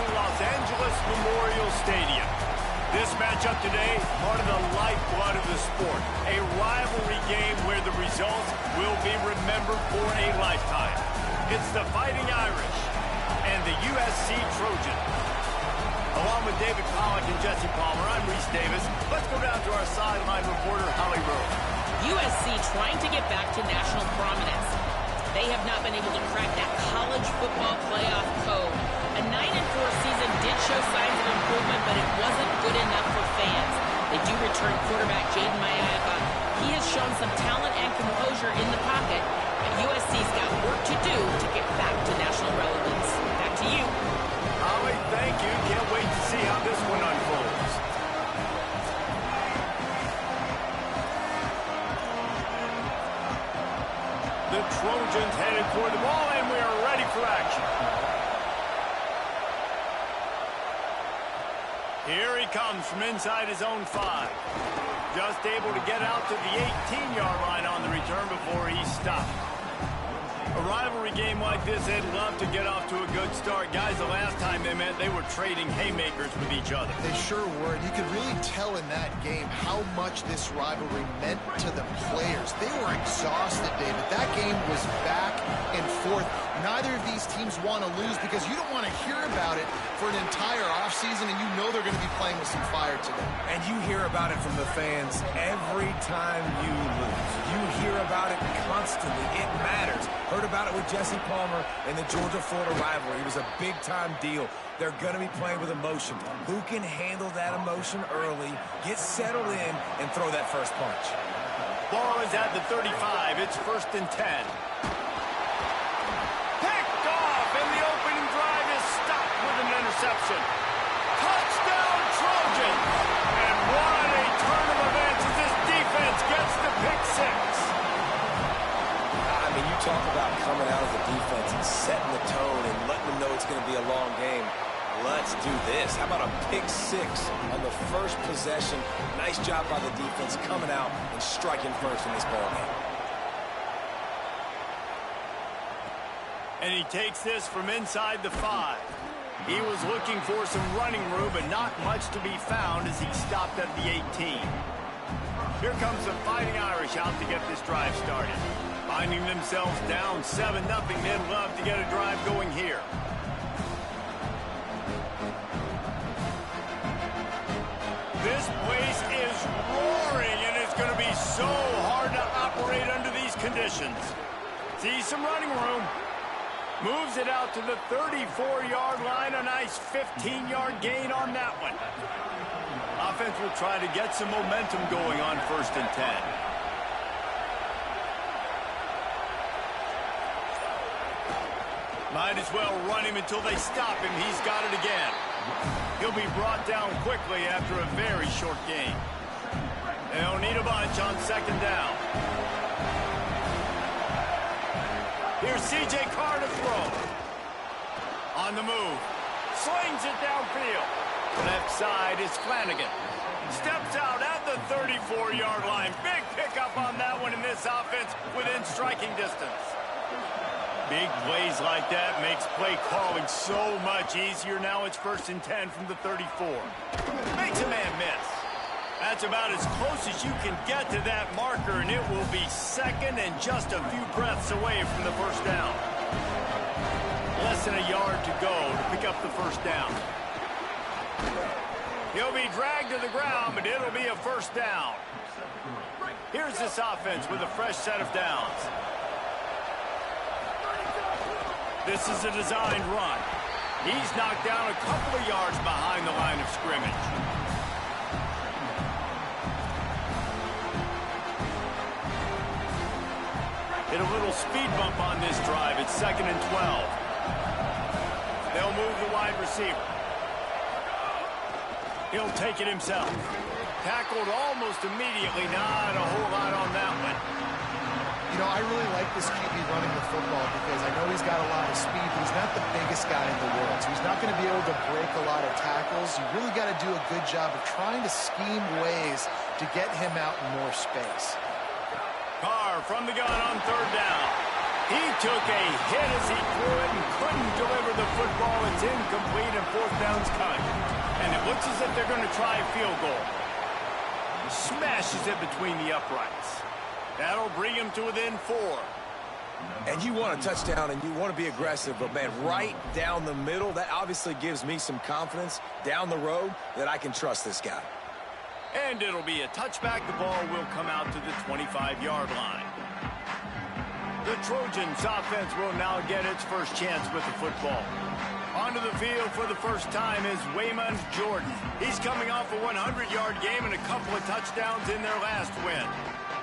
to Los Angeles Memorial Stadium. This matchup today, part of the lifeblood of the sport. A rivalry game where the results will be remembered for a lifetime. It's the Fighting Irish and the USC Trojans. Along with David Pollack and Jesse Palmer, I'm Reese Davis. Let's go down to our sideline reporter, Holly Rowe. USC trying to get back to national prominence. They have not been able to crack that college football playoff code. A 9-4 season did show signs of improvement, but it wasn't good enough for fans. They do return quarterback Jaden Mayaga. He has shown some talent and composure in the pocket, but USC's got work to do to get back to national relevance. Back to you. Holly, thank you. Can't wait to see how this one unfolds. The Trojans headed toward the ball, and we are ready for action. Here he comes from inside his own 5. Just able to get out to the 18-yard line on the return before he stopped. A rivalry game like this, they'd love to get off to a good start. Guys, the last time they met, they were trading haymakers with each other. They sure were, and you could really tell in that game how much this rivalry meant to the players. They were exhausted, David. That game was back and forth. Neither of these teams want to lose because you don't want to hear about it for an entire offseason, and you know they're going to be playing with some fire today. And you hear about it from the fans every time you lose. You hear about it constantly. It matters. Heard about it with Jesse Palmer in the Georgia-Florida rivalry. It was a big-time deal. They're going to be playing with emotion. Who can handle that emotion early, get settled in, and throw that first punch? Ball is at the 35. It's 1st and 10. Picked off, and the opening drive is stopped with an interception. Touchdown, Trojans! And what a turn of events as this defense gets the pick 6. I mean, you talk about coming out of the defense and setting the tone and letting them know it's going to be a long game. Let's do this. How about a pick 6 on the first possession? Nice job by the defense coming out and striking first in this ballgame. And he takes this from inside the 5. He was looking for some running room, but not much to be found as he stopped at the 18. Here comes the Fighting Irish out to get this drive started. Finding themselves down 7-0, they'd love to get a drive going here. This place is roaring, and it's going to be so hard to operate under these conditions. See some running room. Moves it out to the 34-yard line. A nice 15-yard gain on that one. Offense will try to get some momentum going on 1st and 10. Might as well run him until they stop him. He's got it again. He'll be brought down quickly after a very short gain. They'll need a bunch on 2nd down. Here's C.J. Carr to throw. On the move. Slings it downfield. Left side is Flanagan. Steps out at the 34-yard line. Big pickup on that one in this offense within striking distance. Big plays like that makes play calling so much easier. Now it's 1st and 10 from the 34. Makes a man miss. That's about as close as you can get to that marker, and it will be 2nd and just a few breaths away from the 1st down. Less than a yard to go to pick up the 1st down. He'll be dragged to the ground, but it'll be a 1st down. Here's this offense with a fresh set of downs. This is a designed run. He's knocked down a couple of yards behind the line of scrimmage. Hit a little speed bump on this drive. It's 2nd and 12. They'll move the wide receiver. He'll take it himself. Tackled almost immediately. Not a whole lot on that one. You know, I really like this QB running the football because I know he's got a lot of speed, but he's not the biggest guy in the world. So he's not going to be able to break a lot of tackles. You really got to do a good job of trying to scheme ways to get him out in more space. Carr from the gun on 3rd down. He took a hit as he threw it and couldn't deliver the football. It's incomplete and fourth down's coming. And it looks as if they're going to try a field goal. Smashes it between the uprights. That'll bring him to within 4. And you want a touchdown and you want to be aggressive, but man, right down the middle, that obviously gives me some confidence down the road that I can trust this guy. And it'll be a touchback. The ball will come out to the 25-yard line. The Trojans offense will now get its first chance with the football. Onto the field for the first time is Waymon Jordan. He's coming off a 100-yard game and a couple of touchdowns in their last win.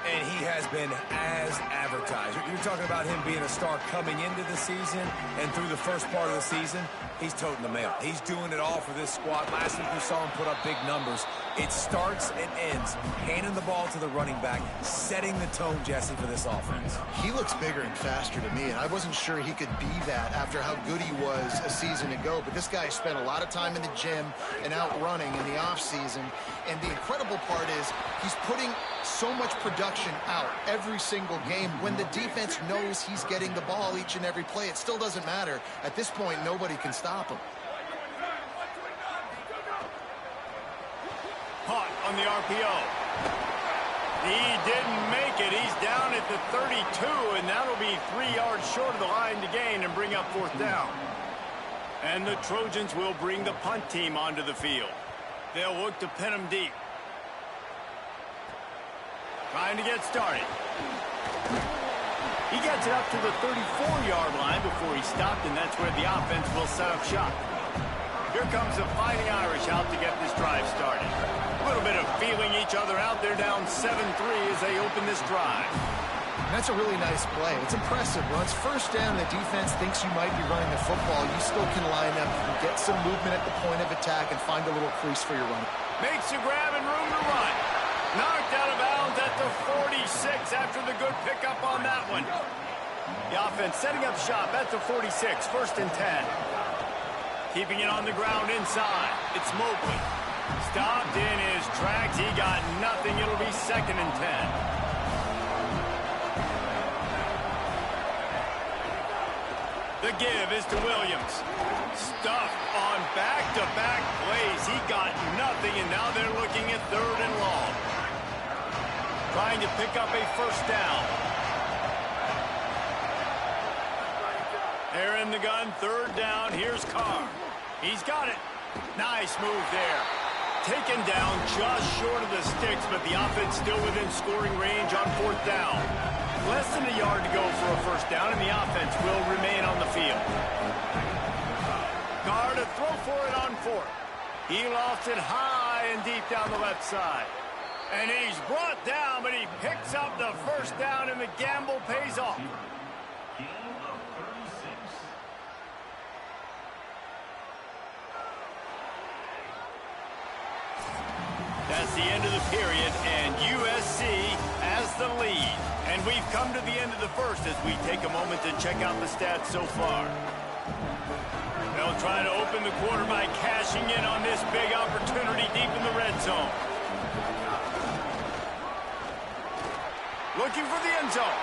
And he has been as advertised. You're talking about him being a star coming into the season, and through the first part of the season, he's toting the mail. He's doing it all for this squad. Last week we saw him put up big numbers. It starts and ends handing the ball to the running back, setting the tone, Jesse, for this offense. He looks bigger and faster to me, and I wasn't sure he could be that after how good he was a season ago. But this guy spent a lot of time in the gym and out running in the offseason. And the incredible part is he's putting so much production out every single game. When the defense knows he's getting the ball each and every play, it still doesn't matter. At this point, nobody can stop him. Caught on the RPO. He didn't make it. He's down at the 32, and that'll be 3 yards short of the line to gain and bring up fourth down. And the Trojans will bring the punt team onto the field. They'll look to pin him deep. Trying to get started. He gets it up to the 34-yard line before he stopped, and that's where the offense will set up shop. Here comes the Fighting Irish out to get this drive started. A little bit of feeling each other out. They're down 7-3 as they open this drive. And that's a really nice play. It's impressive. Once first down, the defense thinks you might be running the football. You still can line up and get some movement at the point of attack and find a little crease for your run. Makes a grab and room to run. Knocked out of bounds at the 46 after the good pickup on that one. The offense setting up shop at the 46, first and 10. Keeping it on the ground inside. It's Mobley. Stopped in his tracks. He got nothing. It'll be second and 10. The give is to Williams. Stuffed on back-to-back plays. He got nothing, and now they're looking at third and long. Trying to pick up a first down. They're in the gun, third down. Here's Carr. He's got it. Nice move there. Taken down just short of the sticks, but the offense still within scoring range on fourth down. Less than a yard to go for a first down, and the offense will remain on the field. Carr to throw for it on fourth. He lost it high and deep down the left side. And he's brought down, but he picks up the first down, and the gamble pays off. That's the end of the period, and USC has the lead. And we've come to the end of the first as we take a moment to check out the stats so far. They'll try to open the quarter by cashing in on this big opportunity deep in the red zone. Looking for the end zone.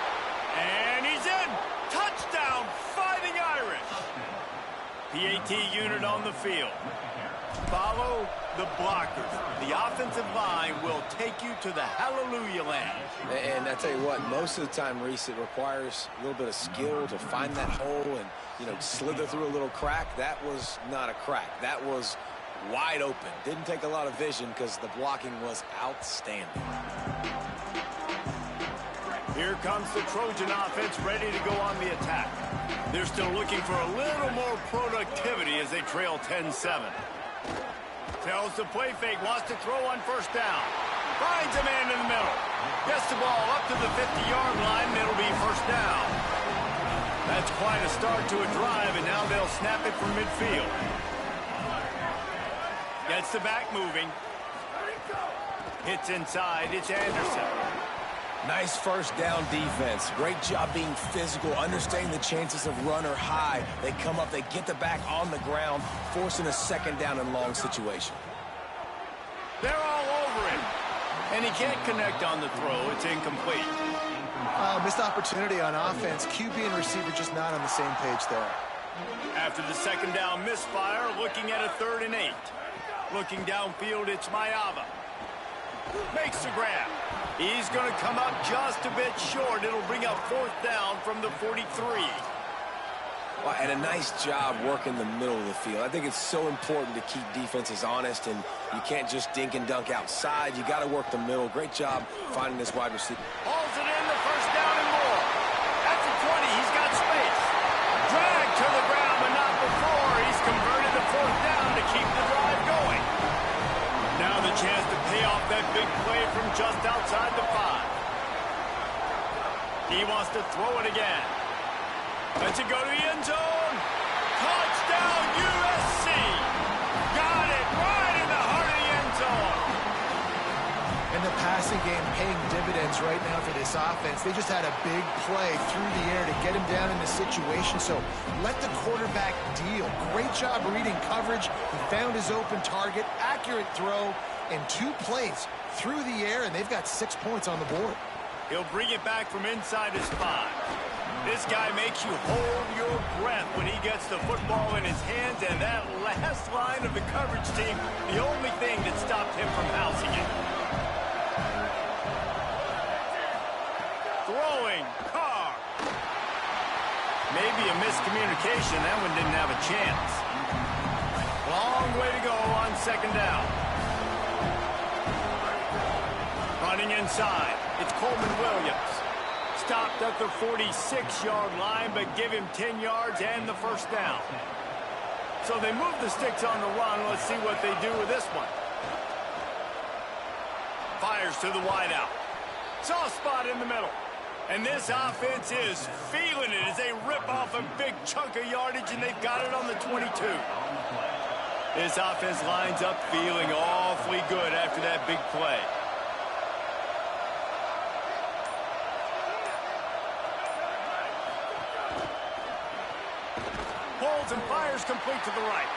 And he's in. Touchdown, Fighting Irish. PAT unit on the field. Follow the blockers. The offensive line will take you to the hallelujah land. And I tell you what, most of the time, Reese, it requires a little bit of skill to find that hole and, you know, slither through a little crack. That was not a crack. That was wide open. Didn't take a lot of vision because the blocking was outstanding. Here comes the Trojan offense ready to go on the attack. They're still looking for a little more productivity as they trail 10-7. Tells the play fake, wants to throw on first down. Finds a man in the middle. Gets the ball up to the 50-yard line, and it'll be first down. That's quite a start to a drive, and now they'll snap it from midfield. Gets the back moving. Hits inside, it's Anderson. Nice first down defense. Great job being physical, understanding the chances of run or high. They come up, they get the back on the ground, forcing a second down and long situation. They're all over him. And he can't connect on the throw. It's incomplete. Missed opportunity on offense. QB and receiver just not on the same page there. After the second down misfire, looking at a 3rd and 8. Looking downfield, it's Mayava. Makes the grab. He's going to come up just a bit short. It'll bring up 4th down from the 43. Well, and a nice job working the middle of the field. I think it's so important to keep defenses honest, and you can't just dink and dunk outside. You got to work the middle. Great job finding this wide receiver. Hauls it in, the 1st down and more. At the 20, he's got space. Drag to the ground, but not before. He's converted the 4th down to keep the drive going. Now the chance to pay off that big play from just outside the 5. He wants to throw it again. Lets it go to the end zone. Touchdown, USC. Got it right in the heart of the end zone. And the passing game paying dividends right now for this offense. They just had a big play through the air to get him down in the situation. So let the quarterback deal. Great job reading coverage. He found his open target. Accurate throw in 2 plays through the air, and they've got 6 points on the board. He'll bring it back from inside his 5. This guy makes you hold your breath when he gets the football in his hands, and that last line of the coverage team, the only thing that stopped him from housing it. Throwing, Carr. Maybe a miscommunication. That one didn't have a chance. Long way to go on 2nd down. Running inside, it's Coleman Williams. Stopped at the 46-yard line, but give him 10 yards and the 1st down. So they move the sticks on the run. Let's see what they do with this one. Fires to the wideout. Soft spot in the middle. And this offense is feeling it as they rip off a big chunk of yardage, and they've got it on the 22. This offense lines up feeling awfully good after that big play. Holds and fires complete to the right.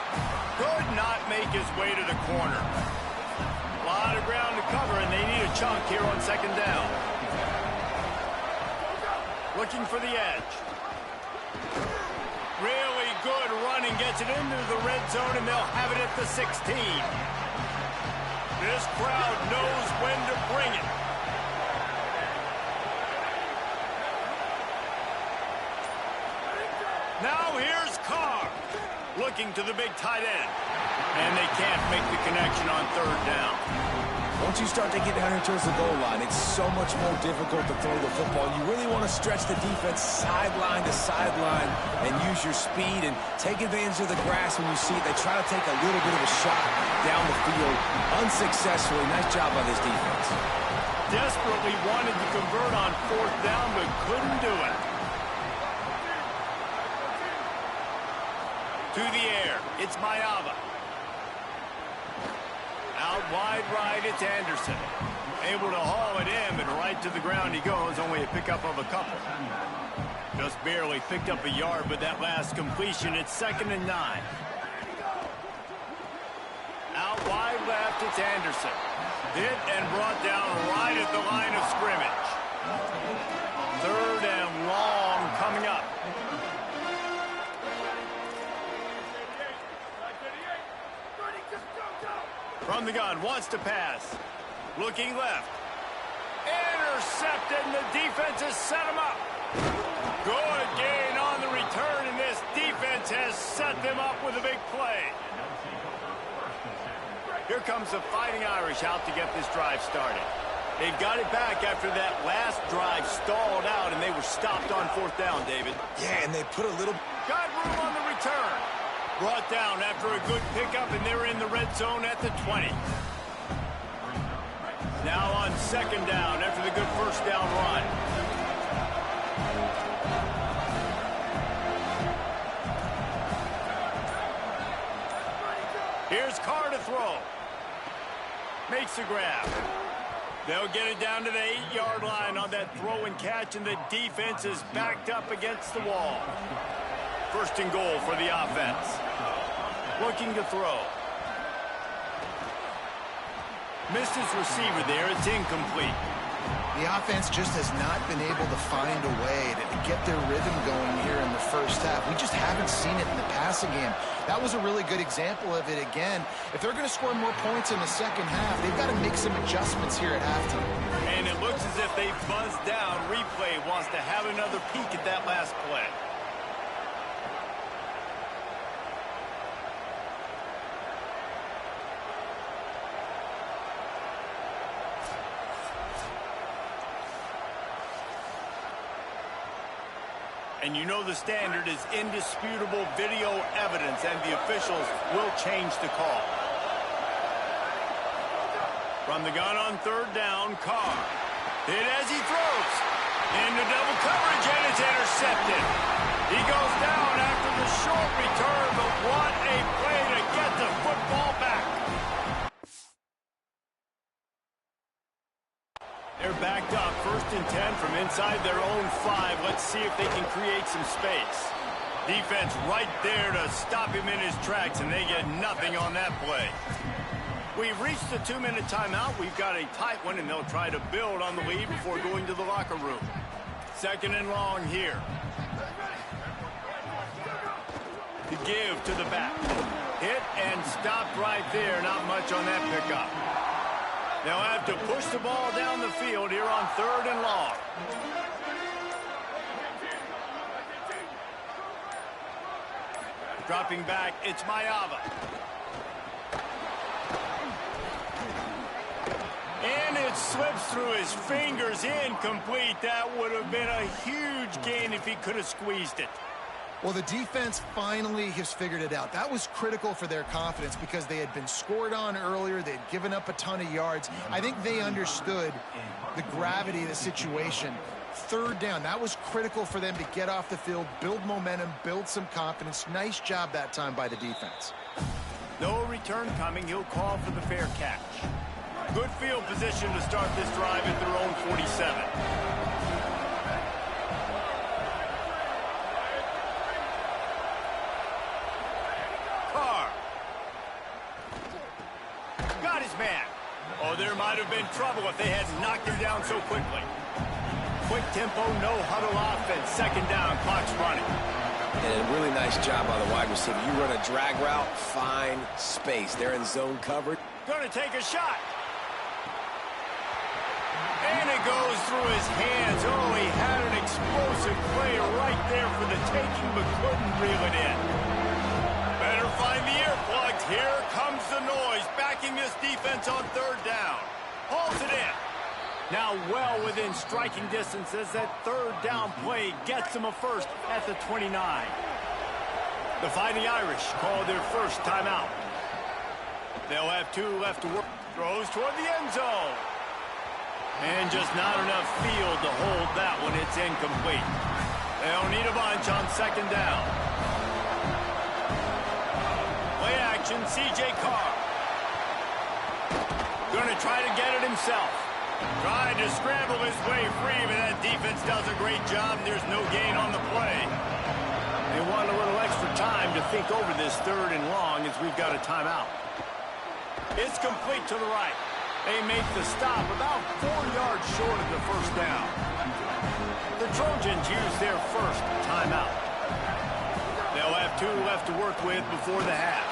Could not make his way to the corner. A lot of ground to cover, and they need a chunk here on 2nd down. Looking for the edge. Really good running, gets it into the red zone, and they'll have it at the 16. This crowd knows when to bring it. Now here's Carr, looking to the big tight end. And they can't make the connection on 3rd down. Once you start to get down here towards the goal line, it's so much more difficult to throw the football. You really want to stretch the defense sideline to sideline and use your speed and take advantage of the grass when you see it. They try to take a little bit of a shot down the field unsuccessfully. Nice job by this defense. Desperately wanted to convert on 4th down, but couldn't do it. To the air, it's Mayava. Out wide right, it's Anderson. Able to haul it in, but right to the ground he goes. Only a pickup of a couple. Just barely picked up a yard, but that last completion, it's 2nd and 9. Out wide left, it's Anderson. Hit and brought down right at the line of scrimmage. 3rd and long coming up. From the gun, wants to pass. Looking left. Intercepted, and the defense has set him up. Good gain on the return, and this defense has set them up with a big play. Here comes the Fighting Irish out to get this drive started. They've got it back after that last drive stalled out, and they were stopped on 4th down, David. Yeah, and they put a little... Got room on the return. Brought down after a good pickup, and they're in the red zone at the 20. Now on 2nd down after the good 1st down run. Here's Carr to throw. Makes the grab. They'll get it down to the 8-yard line on that throw and catch, and the defense is backed up against the wall. 1st and goal for the offense. Looking to throw. Missed his receiver there. It's incomplete. The offense just has not been able to find a way to get their rhythm going here in the first half. We just haven't seen it in the passing game. That was a really good example of it again. If they're going to score more points in the second half, they've got to make some adjustments here at halftime. And it looks as if they buzzed down. Replay wants to have another peek at that last play. And you know the standard is indisputable video evidence, and the officials will change the call. From the gun on third down, Carr. Hit as he throws. Into double coverage, and it's intercepted. He goes down after the short return, but what a play to get the football back. They're backed up, 1st and 10 from inside their own 5. Let's see if they can create some space. Defense right there to stop him in his tracks, and they get nothing on that play. We've reached the 2-minute timeout. We've got a tight one, and they'll try to build on the lead before going to the locker room. 2nd and long here. To give to the back. Hit and stopped right there. Not much on that pickup. They'll have to push the ball down the field here on 3rd and long. Dropping back, it's Mayava. And it slips through his fingers, incomplete. That would have been a huge gain if he could have squeezed it. Well, the defense finally has figured it out. That was critical for their confidence because they had been scored on earlier. They had given up a ton of yards. I think they understood the gravity of the situation. 3rd down, that was critical for them to get off the field, build momentum, build some confidence. Nice job that time by the defense. No return coming. He'll call for the fair catch. Good field position to start this drive at their own 47. Man. Oh, there might have been trouble if they had knocked him down so quickly. Quick tempo, no huddle offense. 2nd down, clock's running. And a really nice job by the wide receiver. You run a drag route, find space. They're in zone coverage. Gonna take a shot. And it goes through his hands. Oh, he had an explosive play right there for the taking, but couldn't reel it in. Better find the earplugs. Here comes the noise, backing this defense on 3rd down. Hauls it in. Now well within striking distance as that 3rd down play gets them a first at the 29. The Fighting Irish call their first timeout. They'll have 2 left to work. Throws toward the end zone. And just not enough field to hold that one. It's incomplete. They'll need a bunch on 2nd down. Play action, C.J. Carr. Gonna try to get it himself. Trying to scramble his way free, but that defense does a great job. There's no gain on the play. They want a little extra time to think over this 3rd and long as we've got a timeout. It's complete to the right. They make the stop about 4 yards short of the 1st down. The Trojans use their first timeout. They'll have 2 left to work with before the half.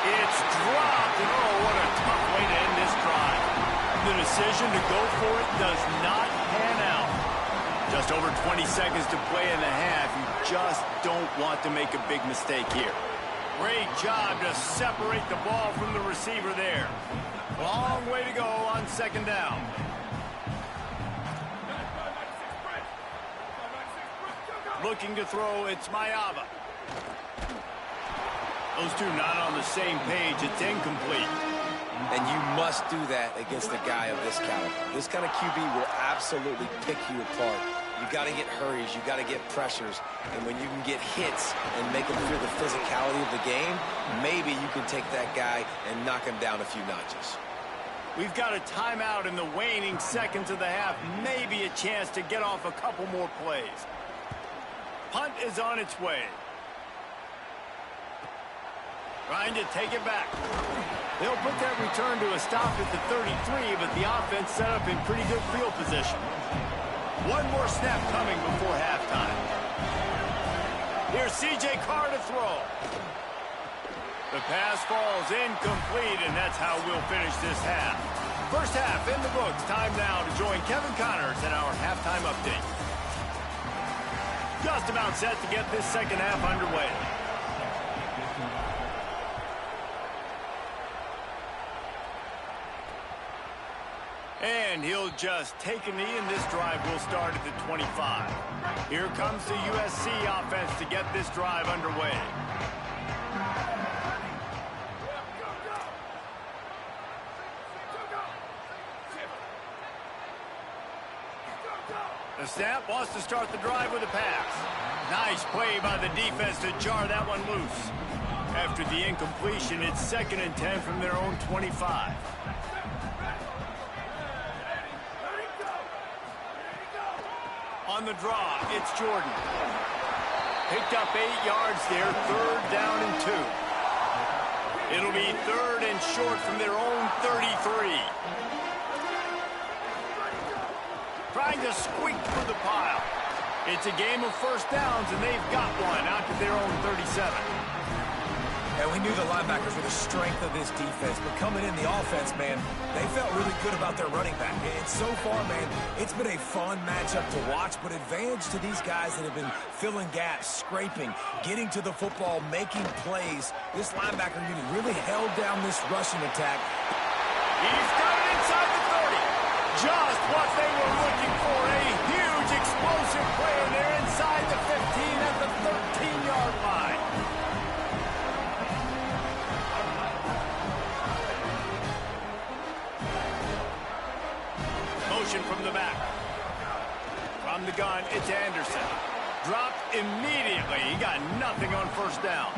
It's dropped, and oh, what a tough way to end this drive. The decision to go for it does not pan out. Just over 20 seconds to play in the half. You just don't want to make a big mistake here. Great job to separate the ball from the receiver there. Long way to go on 2nd down. Looking to throw, it's Mayava. Those 2 not on the same page. It's incomplete. And you must do that against a guy of this caliber. This kind of QB will absolutely pick you apart. You got to get hurries. You got to get pressures. And when you can get hits and make them feel the physicality of the game, maybe you can take that guy and knock him down a few notches. We've got a timeout in the waning seconds of the half. Maybe a chance to get off a couple more plays. Punt is on its way. Trying to take it back. They'll put that return to a stop at the 33, but the offense set up in pretty good field position. One more snap coming before halftime. Here's C.J. Carr to throw. The pass falls incomplete, and that's how we'll finish this half. First half in the books. Time now to join Kevin Connors in our halftime update. Just about set to get this second half underway. And he'll just take a knee, and this drive will start at the 25. Here comes the USC offense to get this drive underway. The snap wants to start the drive with a pass. Nice play by the defense to jar that one loose. After the incompletion, it's 2nd and 10 from their own 25. On the draw, it's Jordan. Picked up 8 yards there, 3rd down and 2. It'll be 3rd and short from their own 33. Trying to squeak through the pile. It's a game of first downs, and they've got one out to their own 37. And we knew the linebackers were the strength of this defense, but coming in the offense, man, they felt really good about their running back. And so far, man, it's been a fun matchup to watch, but advantage to these guys that have been filling gaps, scraping, getting to the football, making plays. This linebacker unit really held down this rushing attack. He's got it inside the 30. Just what they were looking for, a huge explosive play, and they're inside the 15 at the 13-yard line. Motion from the back. From the gun, it's Anderson. Dropped immediately. He got nothing on first down.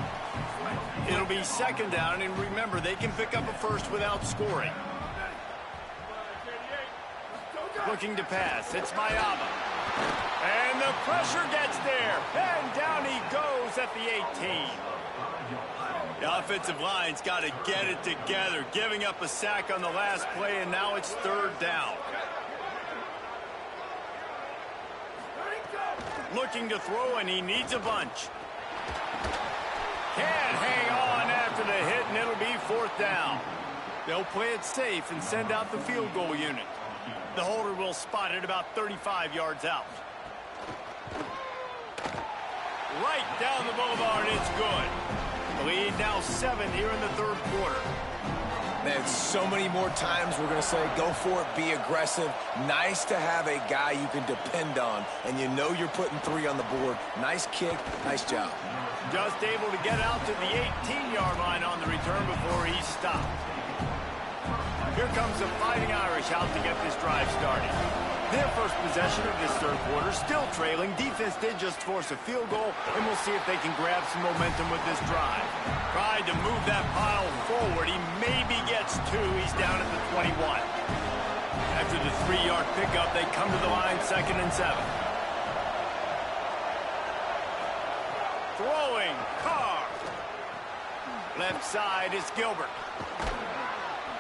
It'll be 2nd down, and remember, they can pick up a first without scoring. Looking to pass. It's Mayama. And the pressure gets there. And down he goes at the 18. The offensive line's got to get it together. Giving up a sack on the last play, and now it's 3rd down. Looking to throw, and he needs a bunch. Can't hang on after the hit, and it'll be 4th down. They'll play it safe and send out the field goal unit. The holder will spot it about 35 yards out. Right down the boulevard, it's good. The lead now 7 here in the 3rd quarter. Man, so many more times we're going to say, go for it, be aggressive. Nice to have a guy you can depend on, and you know you're putting 3 on the board. Nice kick, nice job. Just able to get out to the 18-yard line on the return before he stopped. Here comes the Fighting Irish out to get this drive started. Their first possession of this 3rd quarter, still trailing. Defense did just force a field goal, and we'll see if they can grab some momentum with this drive. Tried to move that pile forward. He maybe gets 2. He's down at the 21. After the 3-yard pickup, they come to the line 2nd and 7. Throwing, Carr. Left side is Gilbert.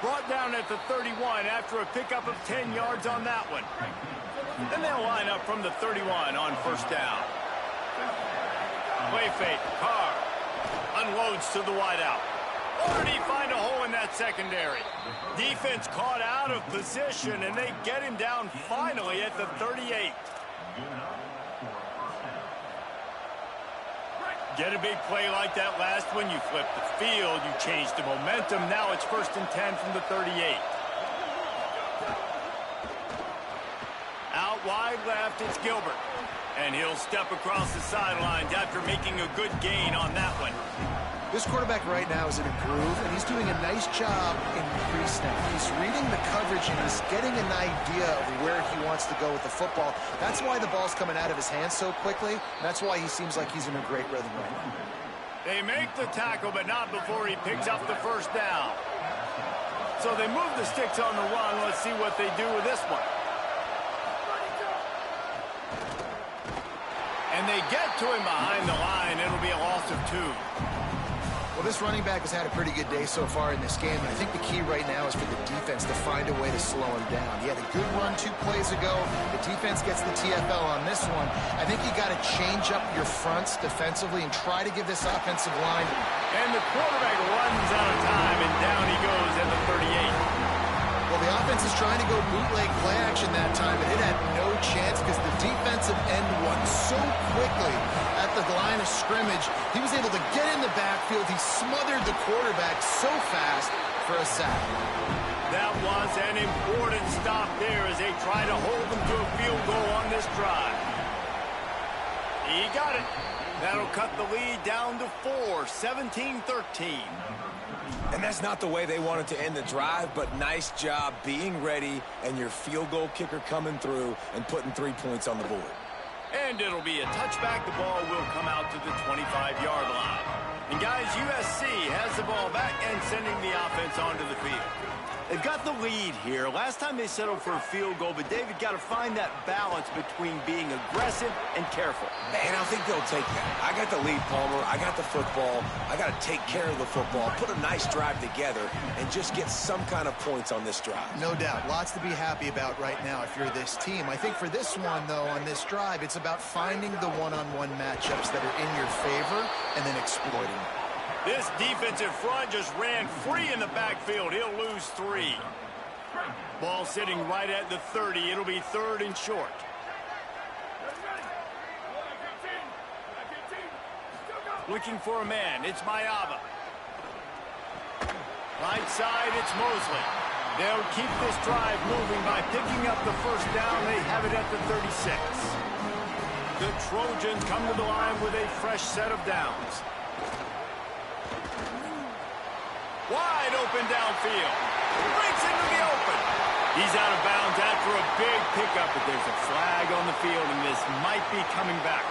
Brought down at the 31 after a pickup of 10 yards on that one. Then they'll line up from the 31 on first down. Play fake, Carr unloads to the wideout. Or did he find a hole in that secondary? Defense caught out of position, and they get him down finally at the 38. Get a big play like that last one, you flip the field, you change the momentum. Now it's 1st and 10 from the 38. Out wide left, it's Gilbert. And he'll step across the sidelines after making a good gain on that one. This quarterback right now is in a groove, and he's doing a nice job in pre-snap. He's reading the coverage, and he's getting an idea of where he wants to go with the football. That's why the ball's coming out of his hands so quickly. That's why he seems like he's in a great rhythm right now. They make the tackle, but not before he picks up the first down. So they move the sticks on the run. Let's see what they do with this one. And they get to him behind the line. It'll be a loss of 2. Well, this running back has had a pretty good day so far in this game, and I think the key right now is for the defense to find a way to slow him down. He had a good run 2 plays ago. The defense gets the TFL on this one. I think you got to change up your fronts defensively and try to give this offensive line. And the quarterback runs out of time, and down he goes at the 38. Well, the offense is trying to go bootleg play action that time, but it had no chance because the defensive end won so quickly at the line of scrimmage. He was able to get in the backfield. He smothered the quarterback so fast for a sack. That was an important stop there as they try to hold them to a field goal on this drive. He got it. That'll cut the lead down to 4, 17-13. And that's not the way they wanted to end the drive, but nice job being ready and your field goal kicker coming through and putting 3 points on the board. And it'll be a touchback. The ball will come out to the 25-yard line. And guys, USC has the ball back and sending the offense onto the field. They've got the lead here. Last time they settled for a field goal, but David got to find that balance between being aggressive and careful. And I think they'll take that. I got the lead, Palmer. I got the football. I got to take care of the football, put a nice drive together, and just get some kind of points on this drive. No doubt. Lots to be happy about right now if you're this team. I think for this one, though, on this drive, it's about finding the one-on-one matchups that are in your favor and then exploiting them. This defensive front just ran free in the backfield. He'll lose 3. Ball sitting right at the 30. It'll be 3rd and short. Looking for a man. It's Mayava. Right side, it's Mosley. They'll keep this drive moving by picking up the first down. They have it at the 36. The Trojans come to the line with a fresh set of downs. Wide open downfield. Breaks into the open. He's out of bounds after a big pickup, but there's a flag on the field, and this might be coming back.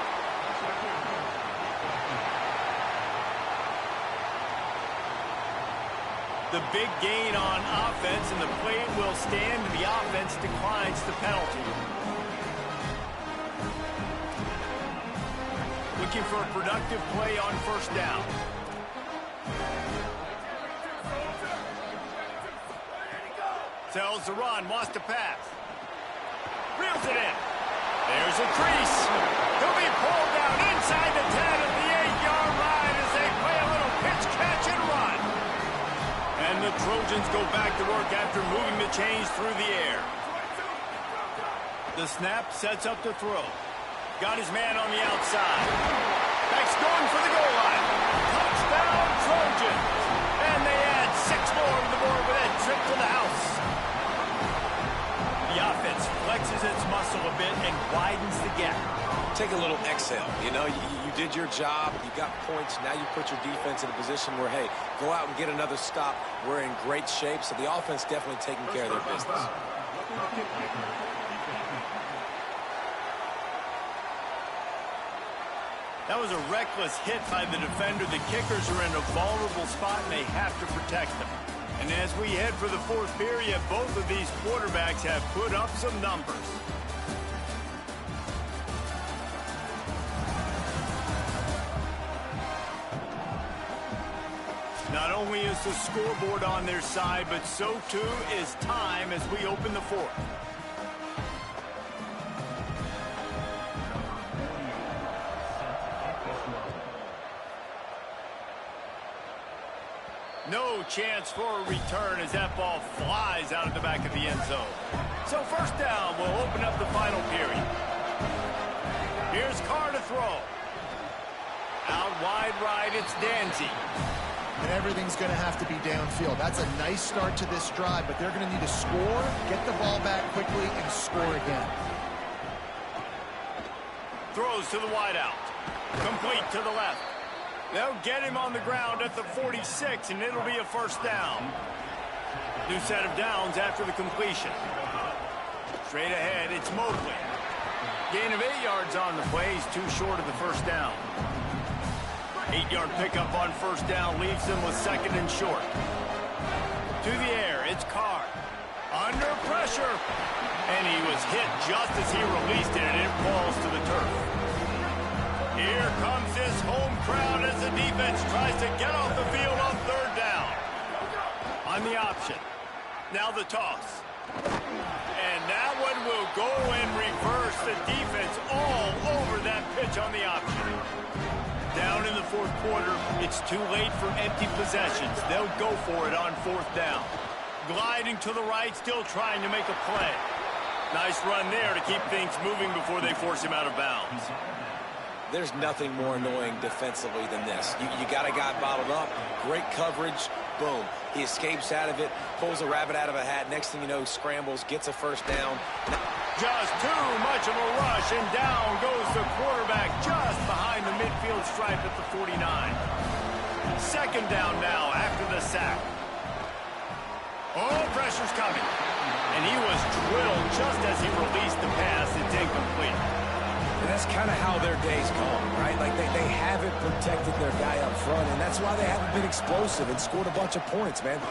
The big gain on offense, and the play will stand, and the offense declines the penalty. Looking for a productive play on first down. Tells the run, wants to pass. Reels it in. There's a crease. He'll be pulled down inside the 10 at the 8-yard line as they play a little pitch, catch, and run. And the Trojans go back to work after moving the chains through the air. The snap sets up the throw. Got his man on the outside. Back's going for the goal line. Touchdown, Trojans. And they add 6 more to the board with that trip to the house. The offense flexes its muscle a bit and widens the gap. Take a little exhale. You know, you did your job. You got points. Now you put your defense in a position where, hey, go out and get another stop. We're in great shape, so the offense definitely taking care of their business. That was a reckless hit by the defender. The kickers are in a vulnerable spot, and they have to protect them. And as we head for the 4th period, both of these quarterbacks have put up some numbers. Not only is the scoreboard on their side, but so too is time as we open the 4th. No chance for a return as that ball flies out of the back of the end zone. So first down will open up the final period. Here's Carr to throw. Out wide right, it's Danzy. And everything's going to have to be downfield. That's a nice start to this drive, but they're going to need to score, get the ball back quickly, and score again. Throws to the wideout. Complete to the left. They'll get him on the ground at the 46, and it'll be a first down. New set of downs after the completion. Straight ahead, it's Mosley. Gain of 8 yards on the play. He's too short of the first down. 8-yard pickup on first down leaves them with 2nd and short. To the air, it's Carr. Under pressure. And he was hit just as he released it, and it falls to the turf. Here Here comes this home crowd as the defense tries to get off the field on third down. On the option. Now the toss. And that one will go and reverse the defense all over that pitch on the option. Down in the fourth quarter, it's too late for empty possessions. They'll go for it on fourth down. Gliding to the right, still trying to make a play. Nice run there to keep things moving before they force him out of bounds. There's nothing more annoying defensively than this. You got a guy bottled up, great coverage, boom. He escapes out of it, pulls a rabbit out of a hat. Next thing you know, scrambles, gets a first down. Just too much of a rush, and down goes the quarterback just behind the midfield stripe at the 49. Second down now after the sack. Oh, pressure's coming. And he was drilled just as he released the pass. It's incomplete. And that's kind of how their day's gone, right? Like they haven't protected their guy up front, and that's why they haven't been explosive and scored a bunch of points, man.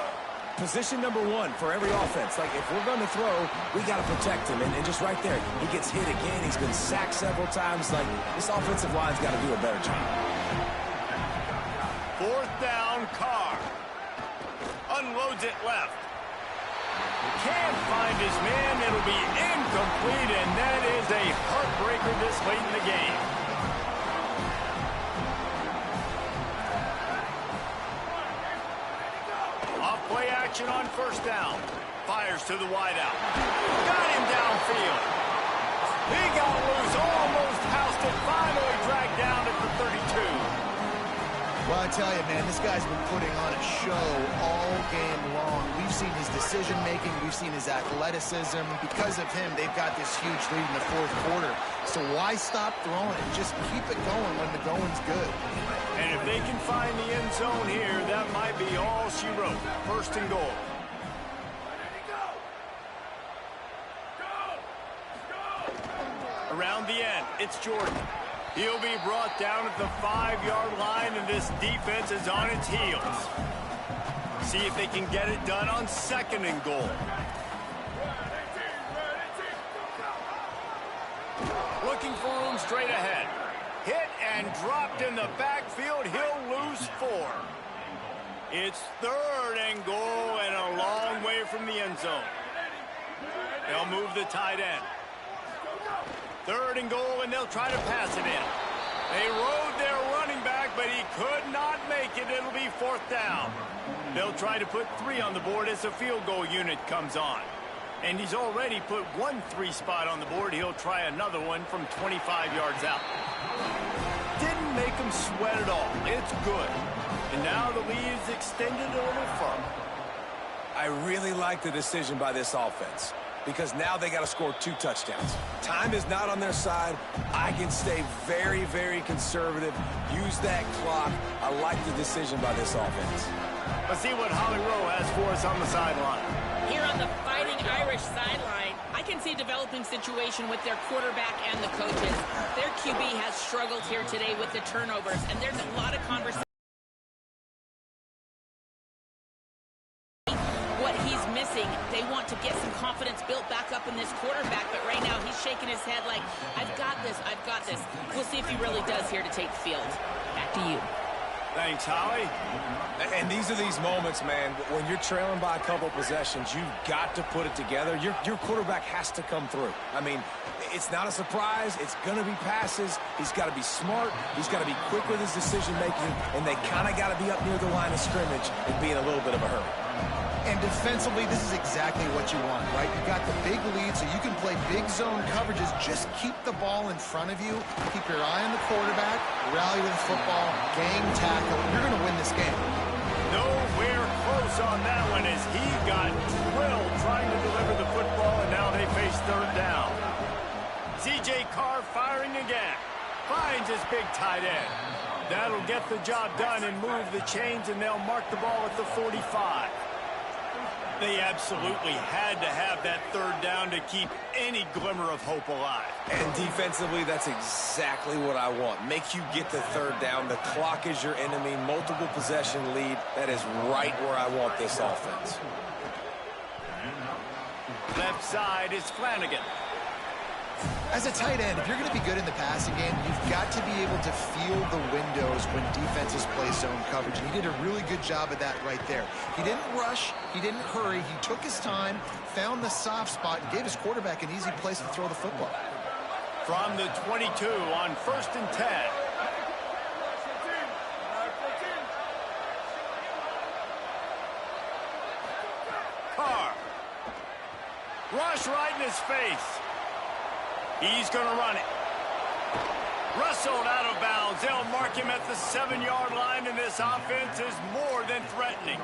Position number one for every offense. Like, if we're going to throw, we got to protect him. And just right there, he gets hit again. He's been sacked several times. Like, this offensive line's got to do a better job. Fourth down, Carr. Unloads it left. Can't find his man. It'll be incomplete, and that is a heartbreaker this late in the game. Off play action on first down. Fires to the wideout. Got him downfield. He got loose, almost housed it, finally dragged down at the 32. Well, I tell you, man, this guy's been putting on a show all game long. We've seen his decision-making. We've seen his athleticism. Because of him, they've got this huge lead in the fourth quarter. So why stop throwing it? Just keep it going when the going's good. And if they can find the end zone here, that might be all she wrote. First and goal. Around the end, it's Jordan. He'll be brought down at the 5-yard line, and this defense is on its heels. See if they can get it done on second and goal. Looking for room straight ahead. Hit and dropped in the backfield. He'll lose 4. It's third and goal and a long way from the end zone. They'll move the tight end. Third and goal, and they'll try to pass it in. They rode their running back, but he could not make it. It'll be fourth down. They'll try to put 3 on the board as the field goal unit comes on. And he's already put 1 3 spot on the board. He'll try another one from 25 yards out. Didn't make him sweat at all. It's good. And now the lead is extended a little further. I really like the decision by this offense, because now they got to score 2 touchdowns. Time is not on their side. I can stay very, very conservative. Use that clock. I like the decision by this offense. Let's see what Holly Rowe has for us on the sideline. Here on the Fighting Irish sideline, I can see a developing situation with their quarterback and the coaches. Their QB has struggled here today with the turnovers, and there's a lot of conversation. What he's missing, they want to get some confidence built back up in this quarterback, but right now he's shaking his head like, I've got this, I've got this. We'll see if he really does here to take the field. Back to you. Thanks, Holly. And these are these moments, man, when you're trailing by a couple possessions, you've got to put it together. Your quarterback has to come through. I mean, it's not a surprise. It's going to be passes. He's got to be smart. He's got to be quick with his decision-making, and they kind of got to be up near the line of scrimmage and be in a little bit of a hurry. And defensively, this is exactly what you want, right? You've got the big lead, so you can play big zone coverages. Just keep the ball in front of you. Keep your eye on the quarterback. Rally to the football. Gang tackle. You're going to win this game. Nowhere close on that one as he got drilled trying to deliver the football, and now they face third down. C.J. Carr firing again. Finds his big tight end. That'll get the job done and move the chains, and they'll mark the ball at the 45. They absolutely had to have that third down to keep any glimmer of hope alive. And defensively, that's exactly what I want. Make you get the third down. The clock is your enemy. Multiple possession lead. That is right where I want this offense. Left side is Flanagan. As a tight end, if you're going to be good in the passing game, you've got to be able to feel the windows when defenses play zone coverage. And he did a really good job of that right there. He didn't rush. He didn't hurry. He took his time, found the soft spot, and gave his quarterback an easy place to throw the football. From the 22 on 1st and 10. Carr. Rush right in his face. He's going to run it. Wrestled out of bounds. They'll mark him at the 7-yard line, and this offense is more than threatening.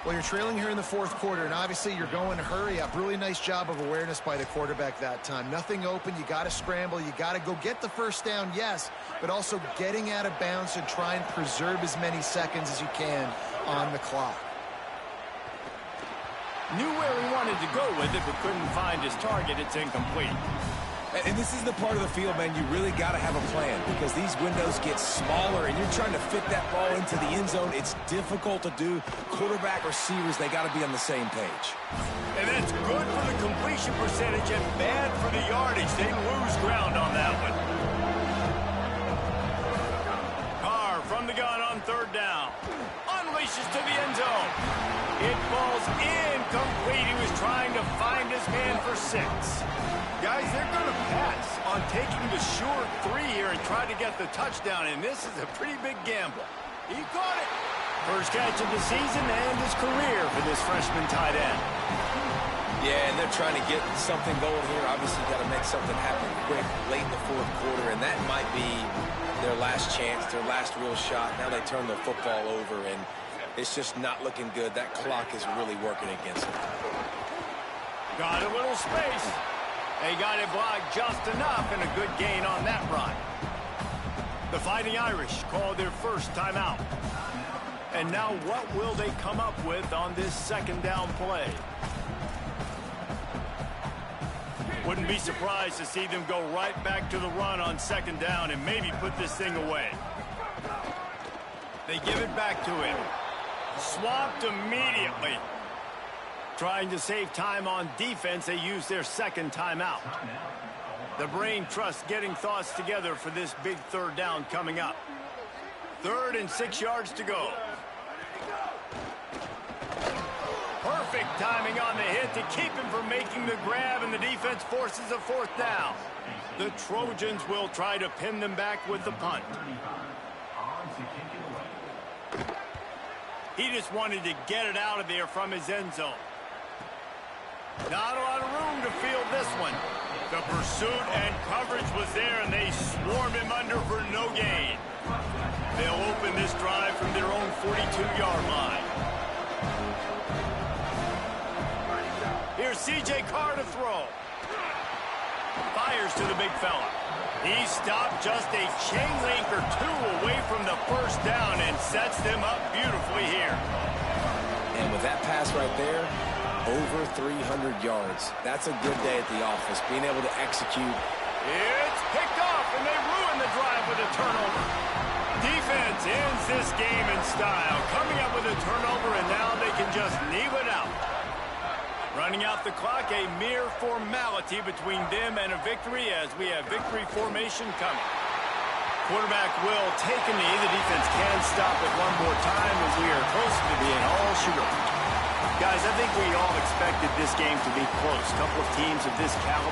Well, you're trailing here in the 4th quarter, and obviously you're going to hurry up. Really nice job of awareness by the quarterback that time. Nothing open. You got to scramble. You got to go get the first down, yes, but also getting out of bounds and try and preserve as many seconds as you can on the clock. Knew where he wanted to go with it, but couldn't find his target. It's incomplete. And this is the part of the field, man, you really got to have a plan because these windows get smaller and you're trying to fit that ball into the end zone. It's difficult to do. Quarterback, receivers, they got to be on the same page. And that's good for the completion percentage and bad for the yardage. They lose ground on that one. Carr from the gun on 3rd down. Unleashes to the end zone. It falls incomplete. He was trying to find his man for 6. Guys, they're going to pass on taking the sure 3 here and try to get the touchdown, and this is a pretty big gamble. He caught it. First catch of the season and his career for this freshman tight end. Yeah, and they're trying to get something going here. Obviously, got to make something happen quick late in the 4th quarter, and that might be their last chance, their last real shot. Now they turn the football over, and it's just not looking good. That clock is really working against them. Got a little space. They got it blocked just enough, and a good gain on that run. The Fighting Irish call their first timeout. And now what will they come up with on this 2nd down play? Wouldn't be surprised to see them go right back to the run on 2nd down and maybe put this thing away. They give it back to him. Swapped immediately. Trying to save time on defense, they use their 2nd timeout. The brain trust getting thoughts together for this big 3rd down coming up. 3rd and 6 yards to go. Perfect timing on the hit to keep him from making the grab, and the defense forces a 4th down. The Trojans will try to pin them back with the punt. He just wanted to get it out of there from his end zone. Not a lot of room to field this one. The pursuit and coverage was there, and they swarmed him under for no gain. They'll open this drive from their own 42-yard line. Here's C.J. Carr to throw. Fires to the big fella. He stopped just a chain link or 2 away from the first down and sets them up beautifully here. And with that pass right there, over 300 yards. That's a good day at the office, being able to execute. It's picked off, and they ruin the drive with a turnover. Defense ends this game in style, coming up with a turnover, and now they can just kneel it out. Running out the clock, a mere formality between them and a victory as we have victory formation coming. Quarterback will take a knee. The defense can stop it one more time as we are close to being all sugar. Guys, I think we all expected this game to be close. A couple of teams of this caliber